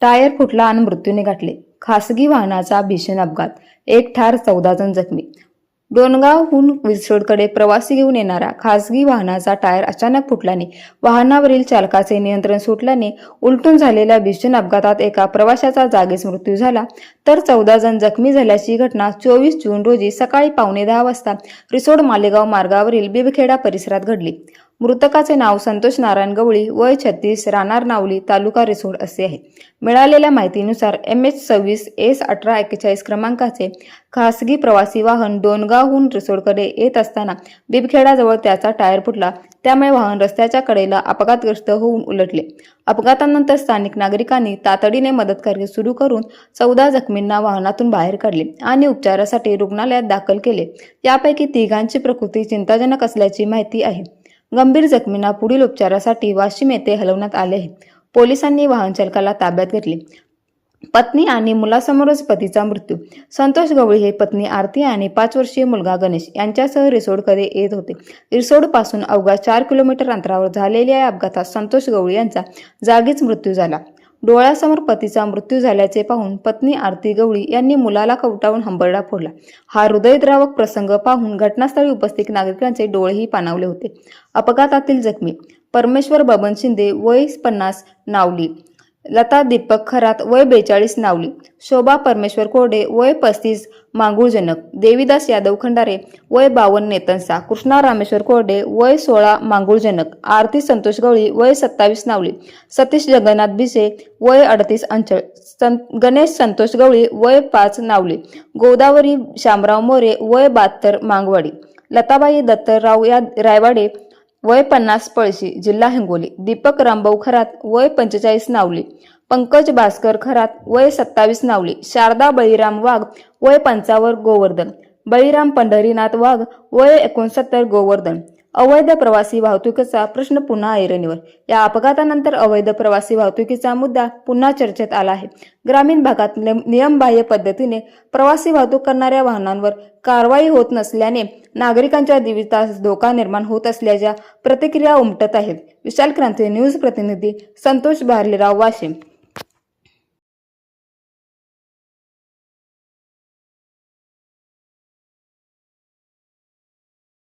Tyre फुटला आणि मृत्यूने गाठले. खासगी वाहनाचा भीषण अपघात, 1 ठार 14 जण जखमी. डोणगावहून रिसोडकडे प्रवासी घेऊन येणारा खासगी वाहनाचा टायर अचानक फुटल्याने वाहनावरील चालकाचे नियंत्रण सुटल्याने उलटून झालेल्या भीषण अपघातात एका प्रवाशाचा जागीच मृत्यू झाला, तर 14 जण जखमी झाल्याची घटना 24 जून रोजी सकाळी 9:15 वाजता रिसोड मालेगाव मार्गावरील बिबखेडा परिसरात घडली. मृतकाचे नाव संतोष नारायण गवळी, वय 36, राहणार नावली, तालुका रिसोड असे आहे. मिळालेल्या माहितीनुसार MH26 S1841 क्रमांकाचे खासगी प्रवासी वाहन डोणगावहून रिसोडकडे येत असताना बिबखेडाजवळ त्याचा टायर फुटला. त्यामुळे वाहन रस्त्याच्या कडेला अपघातग्रस्त होऊन उलटले. अपघातानंतर स्थानिक नागरिकांनी तातडीने मदत कार्य सुरू करून 14 जखमींना वाहनातून बाहेर काढले आणि उपचारासाठी रुग्णालयात दाखल केले. यापैकी 3घांची प्रकृती चिंताजनक असल्याची माहिती आहे. गंभीर जखमींना पुढील उपचारासाठी वाशिम येथे हलवण्यात आले आहे. पोलिसांनी वाहन चालकाला ताब्यात घेतले. पत्नी आणि मुलासमोरच पतीचा मृत्यू. संतोष गवळी हे पत्नी आरती आणि 5 वर्षीय मुलगा गणेश यांच्यासह रिसोडकडे येत होते. रिसोड पासून अवघ्या 4 किलोमीटर अंतरावर झालेल्या या अपघातात संतोष गवळी यांचा जागीच मृत्यू झाला. डोळ्यासमोर पतीचा मृत्यू झाल्याचे पाहून पत्नी आरती गवळी यांनी मुलाला कवटाळून हंबरडा फोडला. हा हृदयद्रावक प्रसंग पाहून घटनास्थळी उपस्थित नागरिकांचे डोळेही पाणावले होते. अपघातातील जखमी परमेश्वर बबन शिंदे, वय 50, नावली. लता दीपक खरात, वय 42, नावली. शोभा परमेश्वर कोरडे, वय 35, मांगुळजनक. देवीदास यादव खंडारे, वय 52, नेतनसा. कृष्णा रामेश्वर कोरडे, वय 16, मांगुळजनक. आरती संतोष गवळी, वय 27, नावली. सतीश जगन्नाथ भिसे, वय 38, अंचळ. गणेश संतोष गवळी, वय 5, नावली. गोदावरी शामराव मोरे, वय 72, मांगवाडी. लताबाई दत्तराव रायवाडे, वय 50, पळशी, जिल्हा हिंगोली. दीपक रामभाऊ खरात, वय 45, नावली. पंकज भास्कर खरात, वय 27, नावली. शारदा बळीराम वाघ, वय 55, गोवर्धन. बळीराम पंढरीनाथ वाघ, वय 69, गोवर्धन. अवैध प्रवासी वाहतुकीचा प्रश्न पुन्हा ऐरणीवर. या अपघातानंतर अवैध प्रवासी वाहतुकीचा मुद्दा पुन्हा चर्चेत आला आहे. ग्रामीण भागात नियमबाह्य पद्धतीने प्रवासी वाहतूक करणाऱ्या वाहनांवर कारवाई होत नसल्याने नागरिकांच्या जीवितास धोका निर्माण होत असल्याच्या प्रतिक्रिया उमटत आहेत. विशाल क्रांती न्यूज प्रतिनिधी संतोष बारलेराव, वाशिम.